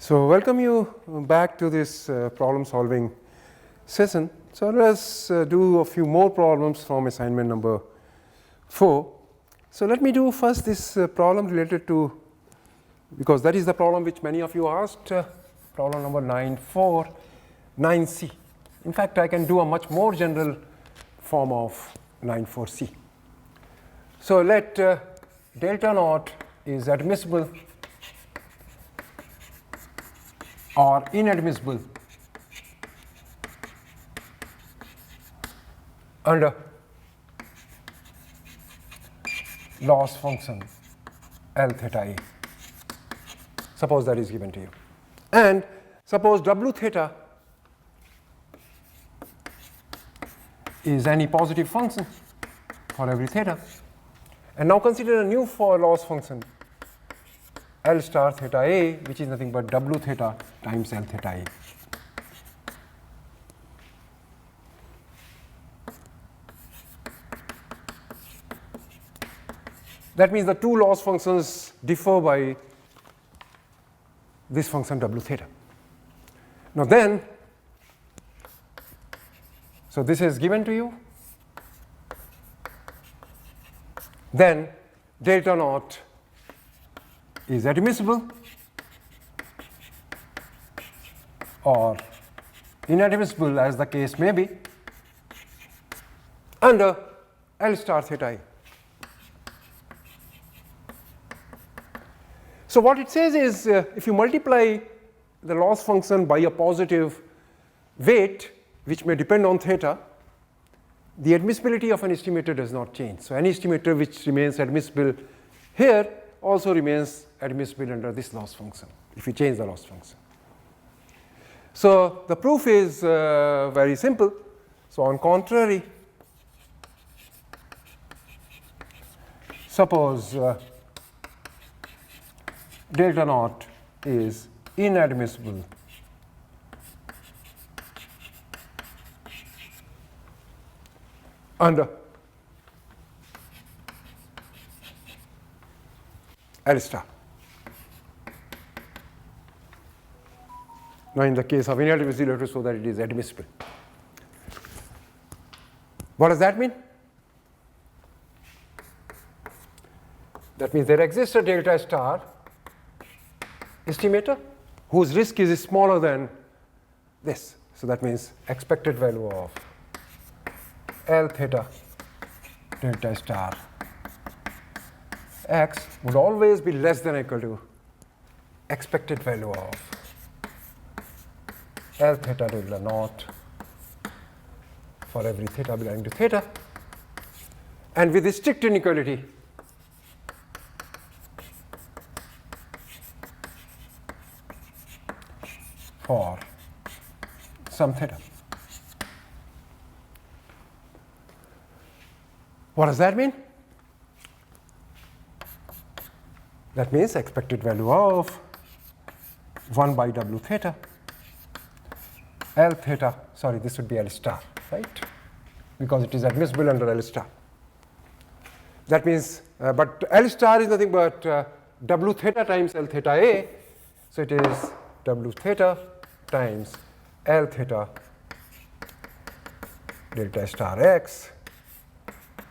So welcome you back to this problem solving session. So let's do a few more problems from assignment number 4. So let me do first this problem related to, because that is the problem which many of you asked, problem number 9.4.9c. In fact, I can do a much more general form of 9.4c. So let delta naught is admissible or inadmissible under loss function L theta A. Suppose that is given to you. And suppose W theta is any positive function for every theta. And now consider a new for loss function L star theta A, which is nothing but W theta times L theta A. That means the two loss functions differ by this function W theta. Now then, so this is given to you. Then delta naught is admissible or inadmissible, as the case may be, under L star theta A. So what it says is, if you multiply the loss function by a positive weight, which may depend on theta, the admissibility of an estimator does not change. So any estimator which remains admissible here also remains admissible under this loss function, if you change the loss function. So the proof is very simple. So on contrary, suppose delta naught is inadmissible under L star. Now in the case of inadmissible, you have to show that it is admissible. What does that mean? That means there exists a delta star estimator whose risk is smaller than this. So that means expected value of L theta delta star x would always be less than or equal to expected value of L theta delta naught for every theta belonging to theta, and with strict inequality for some theta. What does that mean? That means expected value of 1 by W theta, L theta, sorry, this would be L star, right? Because it is admissible under L star. That means, but L star is nothing but W theta times L theta A. So it is W theta times L theta delta star x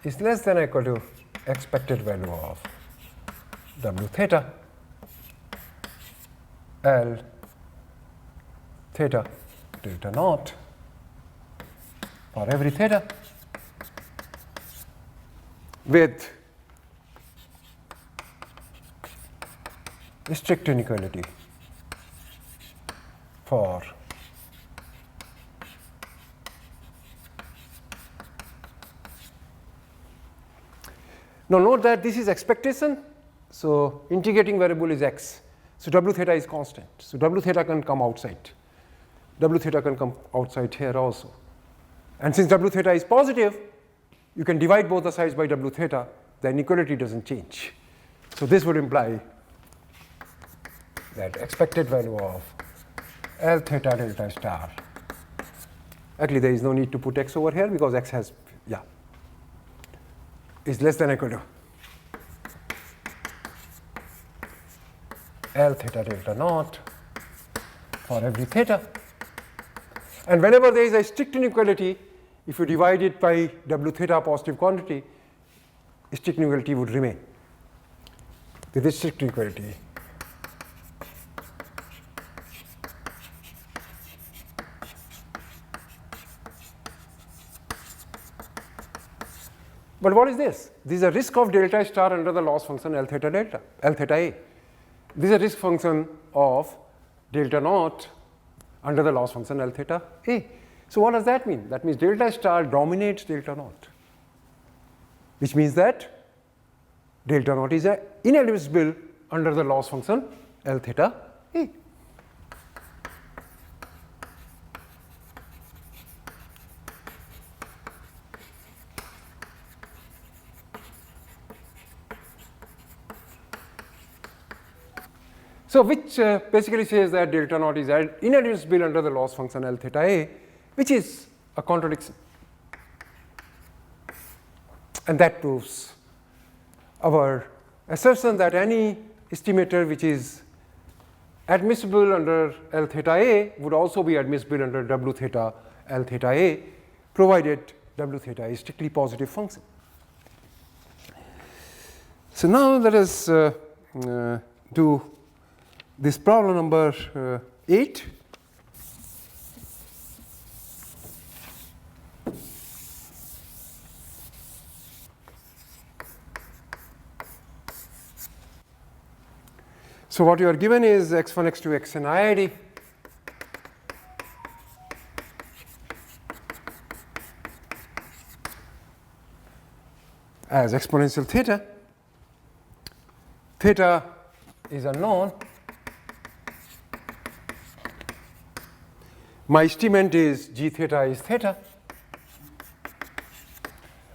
is less than or equal to expected value of W theta L theta delta naught for every theta with strict inequality for now note that this is expectation. So integrating variable is x. So W theta is constant. So W theta can come outside. W theta can come outside here also. And since W theta is positive, you can divide both the sides by W theta. The inequality doesn't change. So this would imply that expected value of L theta delta star. Actually, there is no need to put x over here because x has, is less than or equal to L theta delta naught for every theta. And whenever there is a strict inequality, if you divide it by W theta positive quantity, strict inequality would remain. This is strict inequality. But what is this? This is a risk of delta star under the loss function L theta delta, L theta A. This is a risk function of delta naught under the loss function L theta A. So what does that mean? That means delta star dominates delta naught, which means that delta naught is inadmissible under the loss function L theta A. So which basically says that delta naught is inadmissible under the loss function L theta A, which is a contradiction. And that proves our assertion that any estimator which is admissible under L theta A would also be admissible under W theta L theta A, provided W theta is strictly positive function. So now let us do this problem number 8. So what you are given is x1, x2, xn IID. As exponential theta. Theta is unknown. My estimate is g theta is theta.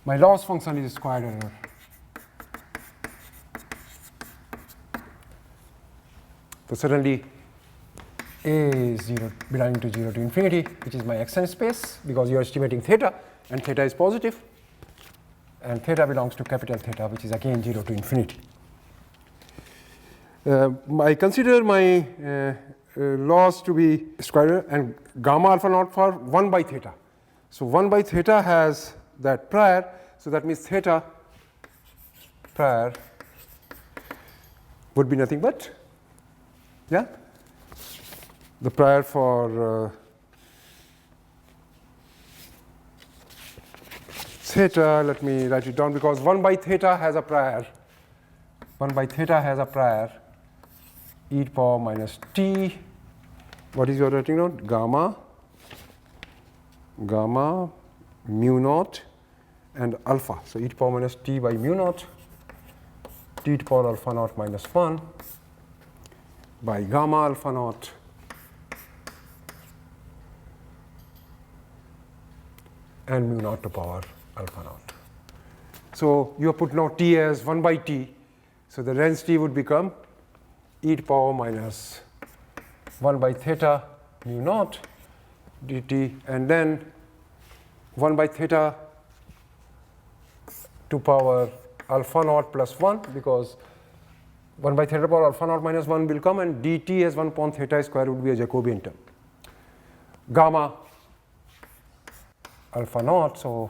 My loss function is squared error. So suddenly A is 0 belonging to 0 to infinity, which is my xn space, because you are estimating theta, and theta is positive, and theta belongs to capital theta, which is again 0 to infinity. I consider my loss to be square and gamma alpha naught for 1 by theta. So 1 by theta has that prior, so that means theta prior would be nothing but, yeah, the prior for theta. Let me write it down, because 1 by theta has a prior. 1 by theta has a prior e to the power minus t. What is your writing note? Gamma, mu naught, and alpha. So e to the power minus t by mu naught, t to the power alpha naught minus 1 by gamma alpha naught and mu naught to power alpha naught. So you have put now t as 1 by t. So the density would become e to the power minus 1 by theta mu naught dt, and then 1 by theta to power alpha naught plus 1, because 1 by theta power alpha naught minus 1 will come, and dt as 1 upon theta square would be a Jacobian term. Gamma alpha naught, so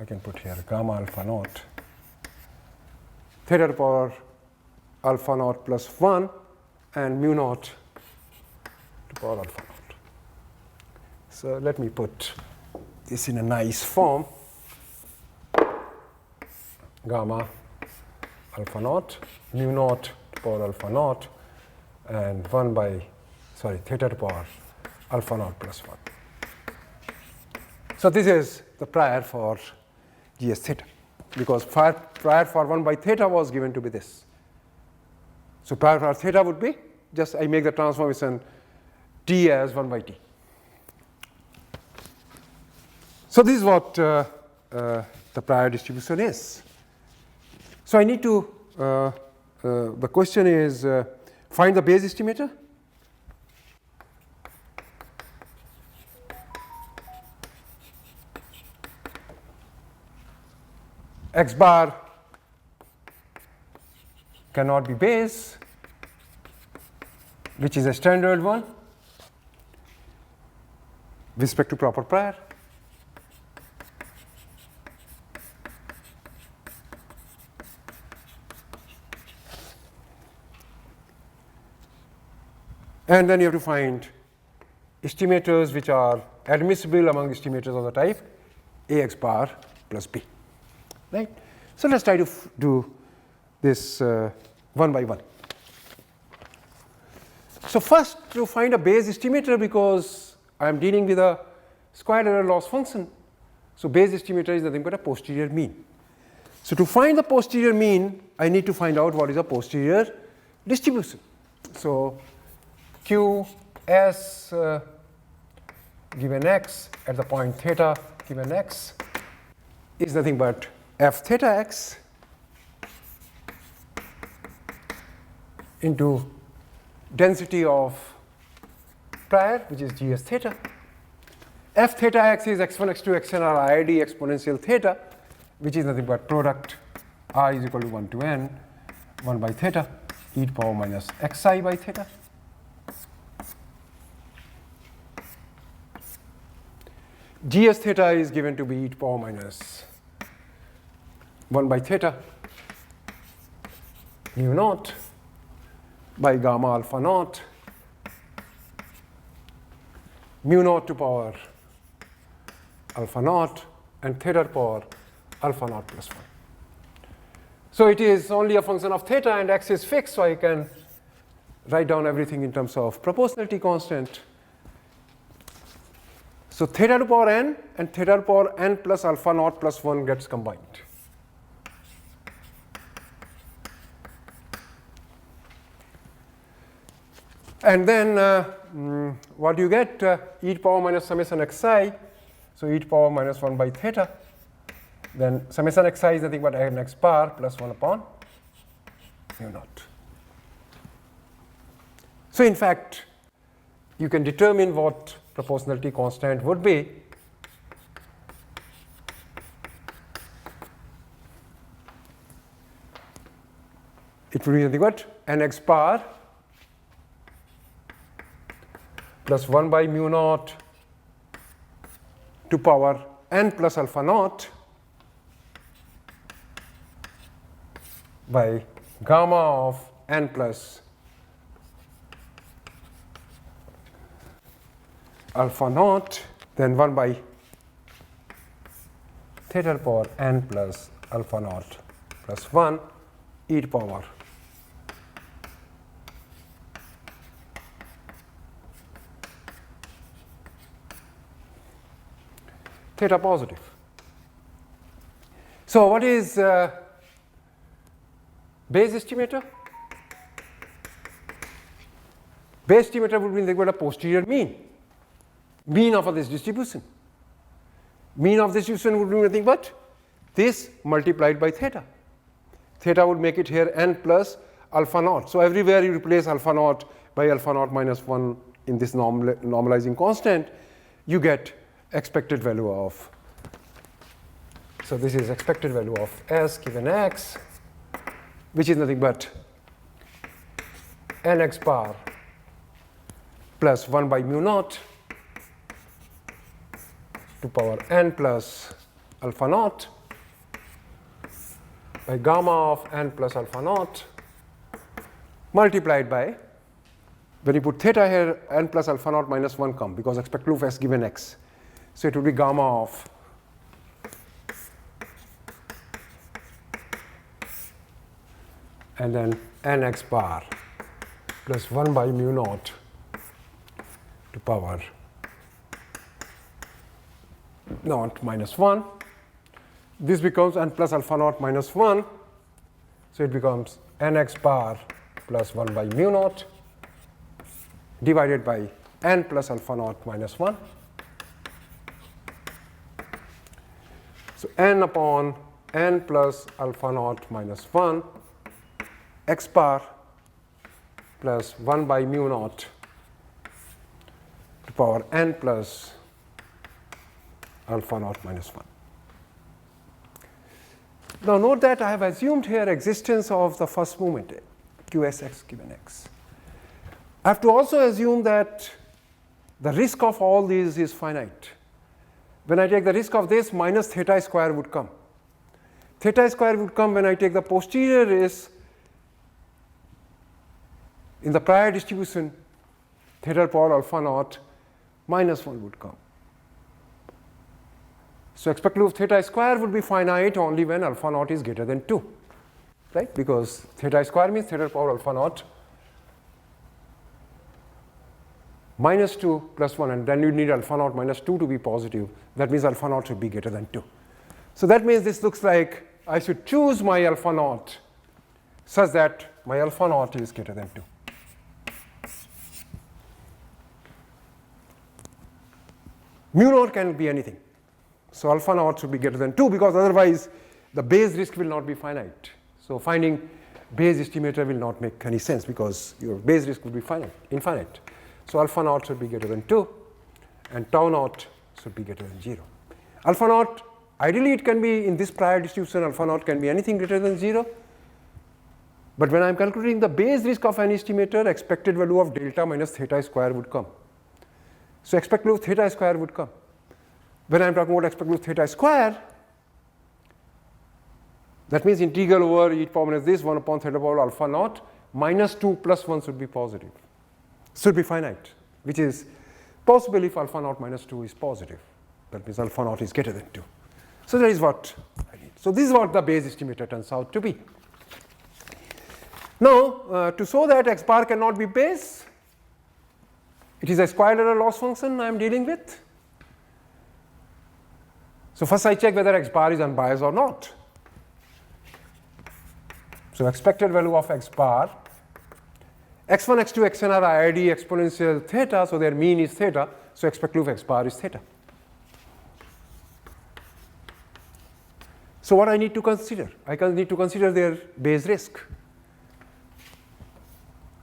I can put here gamma alpha naught, theta to power alpha naught plus 1, and mu naught to power alpha naught. So let me put this in a nice form. Gamma alpha naught, mu naught to power alpha naught, and 1 by, theta to power alpha naught plus 1. So this is the prior for gs theta, because prior for 1 by theta was given to be this. So prior for theta would be, just I make the transformation t as 1 by t. So this is what the prior distribution is. So I need to, the question is, find the Bayes estimator. X bar cannot be Bayes, which is a standard one. with respect to proper prior. And then you have to find estimators which are admissible among estimators of the type Ax bar plus B. Right? So let's try to do this one by one. So first, to find a Bayes estimator, because I am dealing with a square error loss function, so Bayes estimator is nothing but a posterior mean. So to find the posterior mean, I need to find out what is a posterior distribution. So Qs given x at the point theta given x is nothing but f theta x into density of prior, which is gs theta. F theta x is x1, x2, xn are IID exponential theta, which is nothing but product I is equal to 1 to n 1 by theta e to power minus xi by theta. Gs theta is given to be e to power minus 1 by theta mu naught by gamma alpha naught mu naught to power alpha naught and theta to power alpha naught plus 1. So it is only a function of theta and x is fixed, so I can write down everything in terms of proportionality constant. So theta to power n and theta to power n plus alpha naught plus 1 gets combined. And then what do you get? E to power minus summation xi, so e to power minus 1 by theta. Then summation xi is nothing but n x bar plus 1 upon mu naught. So in fact, you can determine what proportionality constant would be. It would be nothing but nx bar plus 1 by mu naught to power n plus alpha naught by gamma of n plus alpha naught, then 1 by theta to power n plus alpha naught plus 1 e to power theta positive. So what is Bayes estimator? Bayes estimator would be nothing but a posterior mean of this distribution. Mean of this distribution would be nothing but this multiplied by theta. Theta would make it here n plus alpha naught. So everywhere you replace alpha naught by alpha naught minus 1 in this normalizing constant, you get expected value of. So this is expected value of s given x, which is nothing but nx bar plus 1 by mu naught to power n plus alpha naught by gamma of n plus alpha naught multiplied by, when you put theta here, n plus alpha naught minus 1 come because expected of s given x. So it will be gamma of and then nx bar plus 1 by mu naught to power naught minus 1. This becomes n plus alpha naught minus 1. So it becomes nx bar plus 1 by mu naught divided by n plus alpha naught minus 1. So n upon n plus alpha naught minus 1 x bar plus 1 by mu naught to power n plus alpha naught minus 1. Now note that I have assumed here existence of the first moment qsx given x. I have to also assume that the risk of all these is finite. When I take the risk of this, minus theta square would come. Theta square would come when I take the posterior risk in the prior distribution, theta power alpha naught minus 1 would come. So expected value of theta square would be finite only when alpha naught is greater than 2, right? Because theta square means theta power alpha naught minus 2 plus 1, and then you need alpha naught minus 2 to be positive. That means alpha naught should be greater than 2. So that means this looks like I should choose my alpha naught such that my alpha naught is greater than 2. Mu naught can be anything. So alpha naught should be greater than 2 because otherwise the Bayes risk will not be finite. So finding Bayes estimator will not make any sense because your Bayes risk will be infinite. So alpha naught should be greater than 2 and tau naught should be greater than 0. Alpha naught, ideally it can be in this prior distribution, alpha naught can be anything greater than 0. But when I am calculating the Bayes risk of an estimator, expected value of delta minus theta square would come. So expected value of theta square would come. When I am talking about expected value of theta square, that means integral over e power minus this 1 upon theta power alpha naught minus 2 plus 1 should be positive. Should be finite, which is possible if alpha naught minus 2 is positive. That means alpha naught is greater than 2. So that is what I need. So this is what the Bayes estimator turns out to be. Now, to show that x bar cannot be Bayes, it is a square error loss function I am dealing with. So first I check whether x bar is unbiased or not. So expected value of x bar, x1, x2, xn are IID exponential theta, so their mean is theta, so expected value of x bar is theta. So what I need to consider? I need to consider their Bayes risk.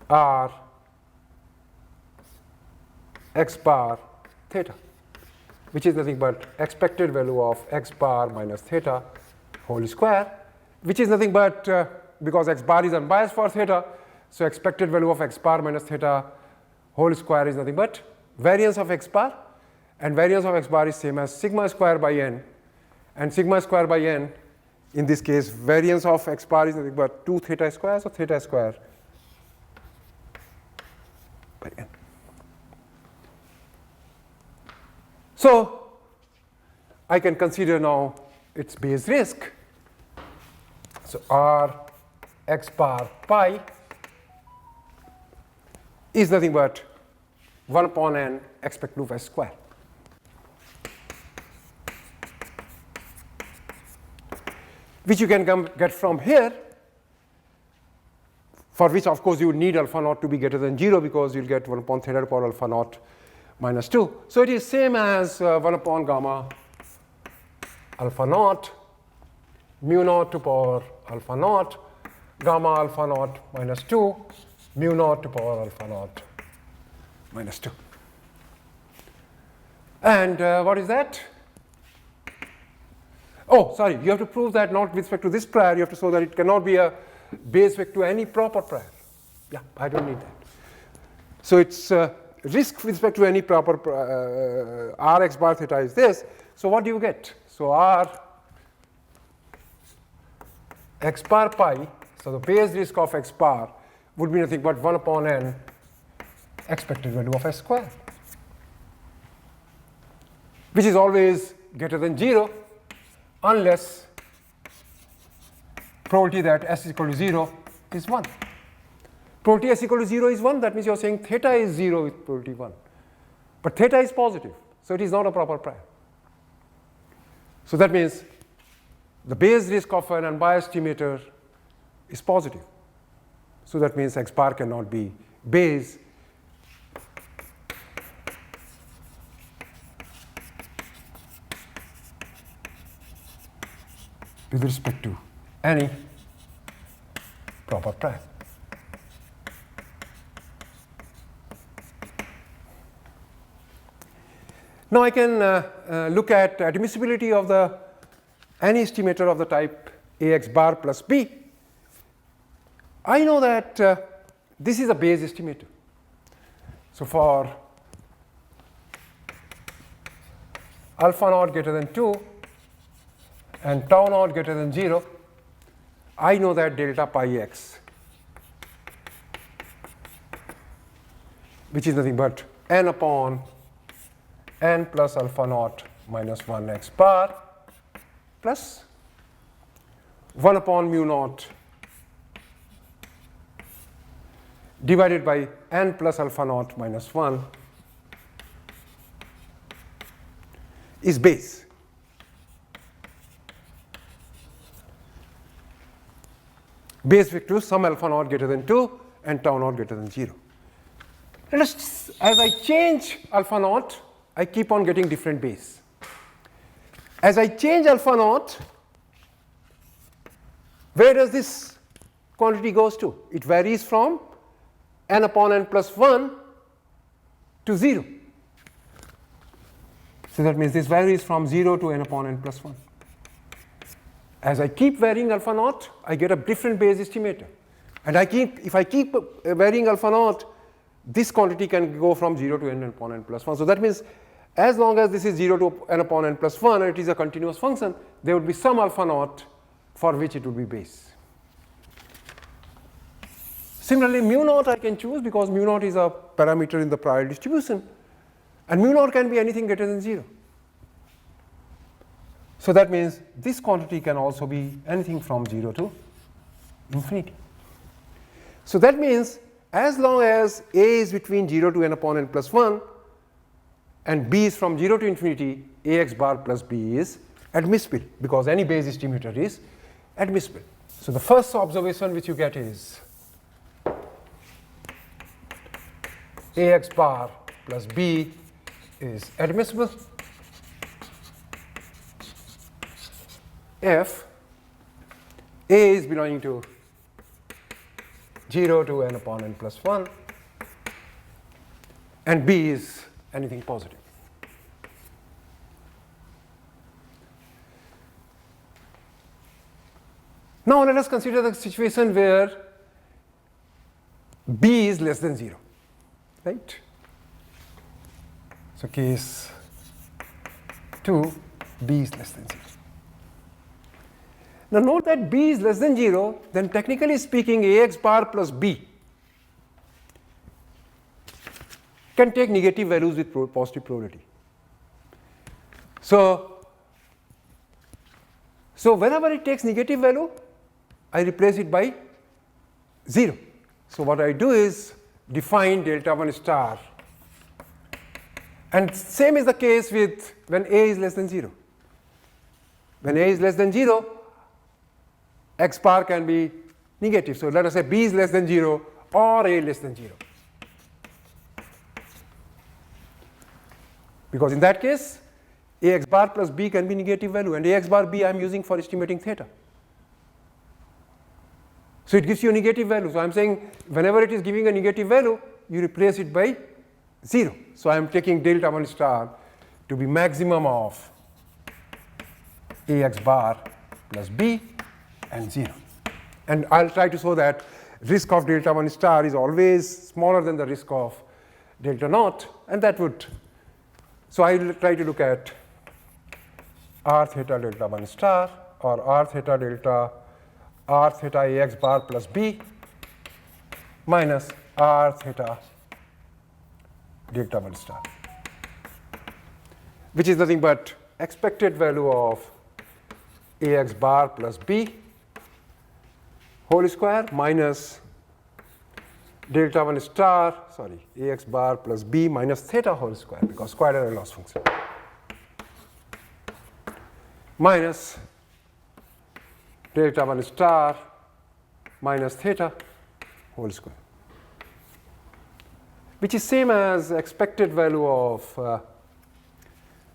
R x bar theta, which is nothing but expected value of x bar minus theta whole square, which is nothing but because x bar is unbiased for theta, so expected value of x bar minus theta whole square is nothing but variance of x bar, and variance of x bar is same as sigma square by n, and sigma square by n, in this case variance of x bar is nothing but 2 theta square, so theta square by n. So I can consider now its Bayes risk. So R x bar pi is nothing but 1 upon n expected value of s square. Which you can get from here, for which of course you would need alpha naught to be greater than 0 because you will get 1 upon theta to the power alpha naught minus 2. So it is same as 1 upon gamma alpha naught mu naught to power alpha naught gamma alpha naught minus 2 mu naught to power alpha naught minus 2. And what is that? Oh, sorry, you have to prove that not with respect to this prior, you have to show that it cannot be a Bayes vector to any proper prior. Yeah, I don't need that. So it's risk with respect to any proper R x bar theta is this. So what do you get? So R x bar pi, so the Bayes risk of x bar would be nothing but 1 upon n expected value of s square, which is always greater than 0 unless probability that s is equal to 0 is 1. Probability s equal to 0 is 1, that means you are saying theta is 0 with probability 1. But theta is positive, so it is not a proper prior. So that means the Bayes risk of an unbiased estimator is positive. So that means x bar cannot be Bayes. With respect to any proper prior. Now I can look at admissibility of the any estimator of the type Ax bar plus b. I know that this is a Bayes estimator. So for alpha naught greater than 2 and tau naught greater than 0, I know that delta pi x, which is nothing but n upon n plus alpha naught minus 1 x bar plus 1 upon mu naught divided by n plus alpha naught minus 1 is base. Base vector some alpha naught greater than 2 and tau naught greater than 0. As I change alpha naught, I keep on getting different base. As I change alpha naught, where does this quantity goes to? It varies from n upon n plus 1 to 0. So that means this varies from 0 to n upon n plus 1. As I keep varying alpha naught, I get a different base estimator. And if I keep varying alpha naught, this quantity can go from 0 to n upon n plus 1. So that means as long as this is 0 to n upon n plus 1 and it is a continuous function, there would be some alpha naught for which it would be base. Similarly, mu naught I can choose because mu naught is a parameter in the prior distribution, and mu naught can be anything greater than 0. So that means this quantity can also be anything from 0 to infinity. So that means as long as a is between 0 to n upon n plus 1 and b is from 0 to infinity, ax bar plus b is admissible because any base estimator is admissible. So the first observation which you get is ax bar plus b is admissible if a is belonging to 0 to n upon n plus 1 and b is anything positive. Now let us consider the situation where b is less than 0, right? So case 2, b is less than 0. Now note that b is less than 0, then technically speaking ax bar plus b can take negative values with positive probability. So whenever it takes negative value, I replace it by 0. So what I do is define delta 1 star, and same is the case with when a is less than 0. When a is less than 0, x bar can be negative. So let us say b is less than 0 or a less than 0. Because in that case, ax bar plus b can be negative value, and ax bar b I am using for estimating theta. So it gives you a negative value. So I am saying whenever it is giving a negative value, you replace it by 0. So I am taking delta 1 star to be maximum of ax bar plus b and 0. And I'll try to show that risk of delta 1 star is always smaller than the risk of delta naught, and that would. So I will try to look at r theta delta 1 star or r theta ax bar plus b minus r theta delta 1 star, which is nothing but expected value of ax bar plus b whole square minus delta 1 star, ax bar plus b minus theta whole square, because square error loss function, minus delta 1 star minus theta whole square, which is same as expected value of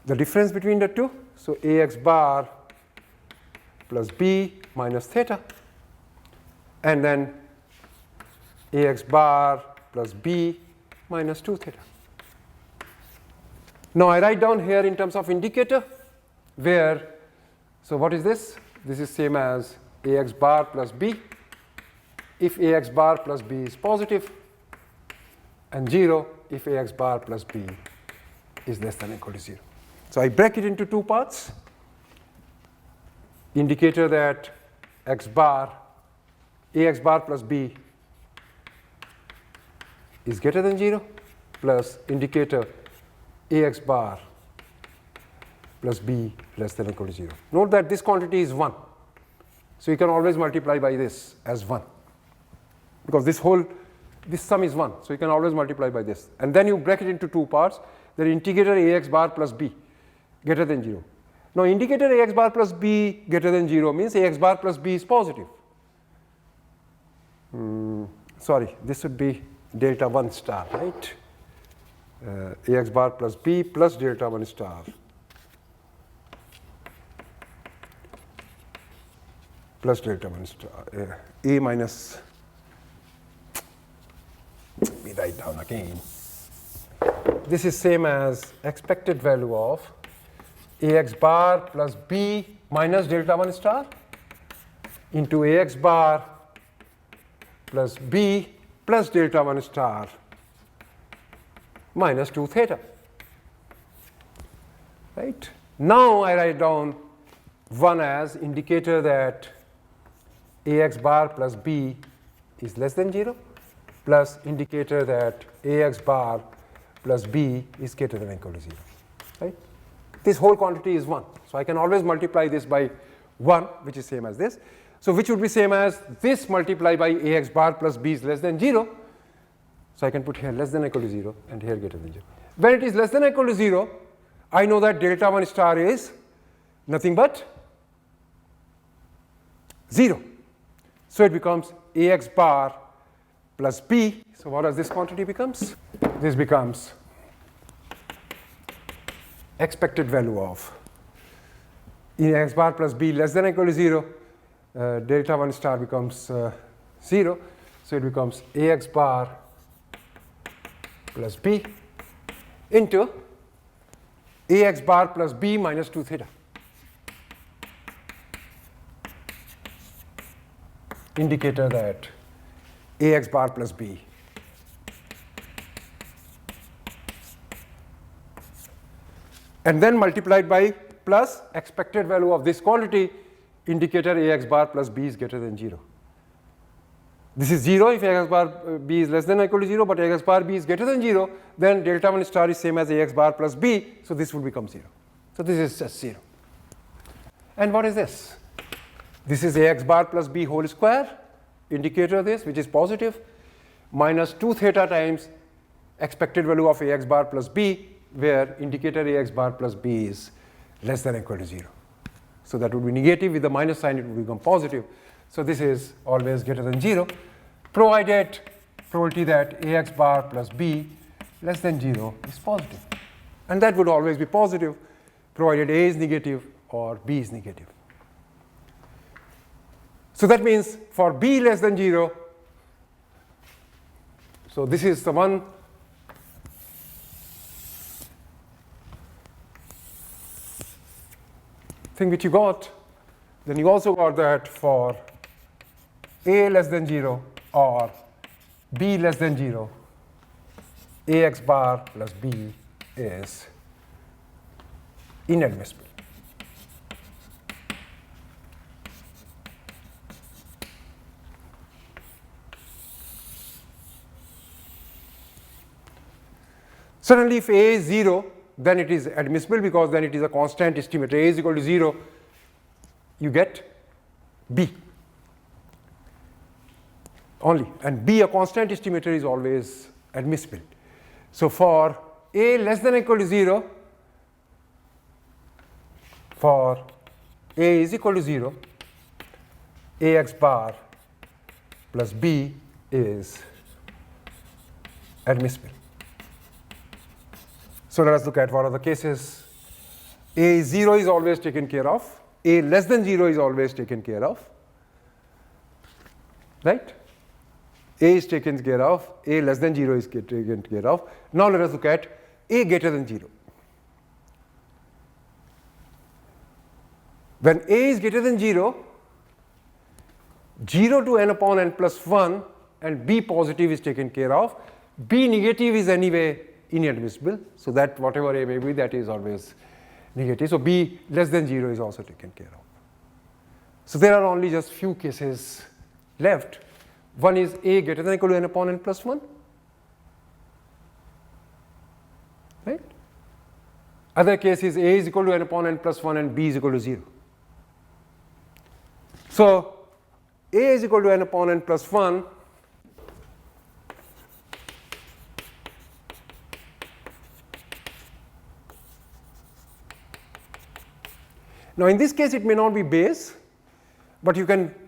the difference between the two. So ax bar plus b minus theta, and then ax bar plus b minus 2 theta. Now I write down here in terms of indicator where, so what is this? This is same as ax bar plus b if ax bar plus b is positive, and 0 if ax bar plus b is less than or equal to 0. So I break it into two parts. Indicator that x bar, ax bar plus b is greater than 0, plus indicator ax bar plus b less than or equal to 0. Note that this quantity is 1. So you can always multiply by this as 1. Because this sum is 1. So you can always multiply by this. And then you break it into two parts. The integrator ax bar plus b greater than 0. Now indicator ax bar plus b greater than 0 means ax bar plus b is positive. Sorry, this would be delta 1 star, right? Ax bar plus b plus delta 1 star. Plus delta 1 star. A minus, let me write down again. This is same as expected value of ax bar plus b minus delta 1 star into ax bar plus b plus delta 1 star minus 2 theta. Right? Now I write down 1 as indicator that ax bar plus b is less than 0, plus indicator that ax bar plus b is greater than or equal to 0. Right? This whole quantity is 1. So I can always multiply this by 1, which is same as this. So which would be same as this multiplied by ax bar plus b is less than 0. So I can put here less than or equal to 0 and here greater than 0. When it is less than or equal to 0, I know that delta 1 star is nothing but 0. So it becomes ax bar plus b. So what does this quantity becomes? This becomes expected value of in x bar plus b less than or equal to 0. Delta 1 star becomes 0. So it becomes ax bar plus b into ax bar plus b minus 2 theta. Indicator that ax bar plus b and then multiplied by plus expected value of this quantity, indicator ax bar plus b is greater than 0. This is 0 if ax bar b is less than or equal to 0, but ax bar b is greater than 0, then delta 1 star is same as ax bar plus b, so this would become 0. So this is just 0. And what is this? This is ax bar plus b whole square, indicator this, which is positive, minus 2 theta times expected value of ax bar plus b, where indicator ax bar plus b is less than or equal to 0. So that would be negative. With the minus sign, it would become positive. So this is always greater than 0, provided probability that ax bar plus b less than 0 is positive. And that would always be positive, provided a is negative or b is negative. So that means for b less than 0, so this is the one thing which you got. Then you also got that for a less than 0 or b less than 0, ax bar plus b is inadmissible. Certainly if a is 0, then it is admissible because then it is a constant estimator. A is equal to 0, you get b only, and b a constant estimator is always admissible. So for a less than or equal to 0, for a is equal to 0, ax bar plus b is admissible. So let us look at what are the cases. A 0 is always taken care of. A less than 0 is always taken care of. Right? A is taken care of. A less than 0 is taken care of. Now let us look at a greater than 0. When a is greater than 0, 0 to n upon n plus 1 and b positive is taken care of. B negative is anyway inadmissible, so that whatever a may be, that is always negative. So B less than 0 is also taken care of. So there are only just few cases left. One is A greater than or equal to n upon n plus 1. Right? Other case is A is equal to n upon n plus 1 and B is equal to 0. So A is equal to n upon n plus 1. Now in this case it may not be base, but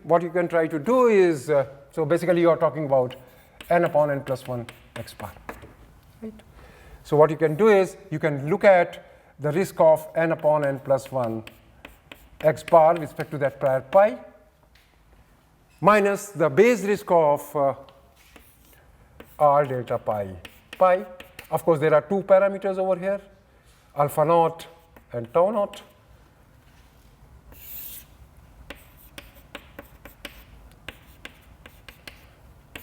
what you can try to do is, so basically you are talking about n upon n plus 1 x bar. Right? So what you can do is you can look at the risk of n upon n plus 1 x bar with respect to that prior pi minus the base risk of r delta pi. Of course there are two parameters over here, alpha naught and tau naught.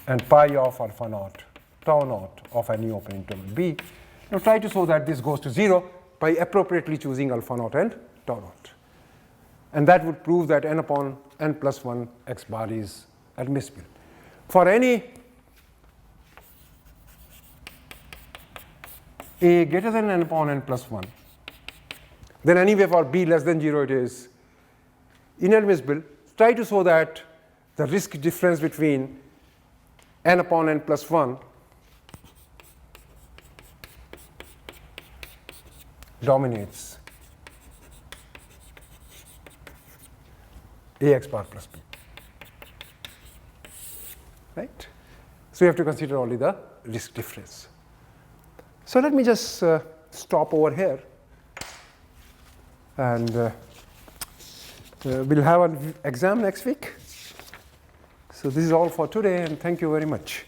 And pi of alpha naught, tau naught of any open interval B. Now try to show that this goes to 0 by appropriately choosing alpha naught and tau naught. And that would prove that n upon n plus 1 x bar is admissible. For any A greater than n upon n plus 1, then anyway for B less than 0 it is inadmissible. Try to show that the risk difference between n upon n plus 1 dominates Ax bar plus B. Right? So you have to consider only the risk difference. So let me just stop over here, and we'll have an exam next week. So this is all for today, and thank you very much.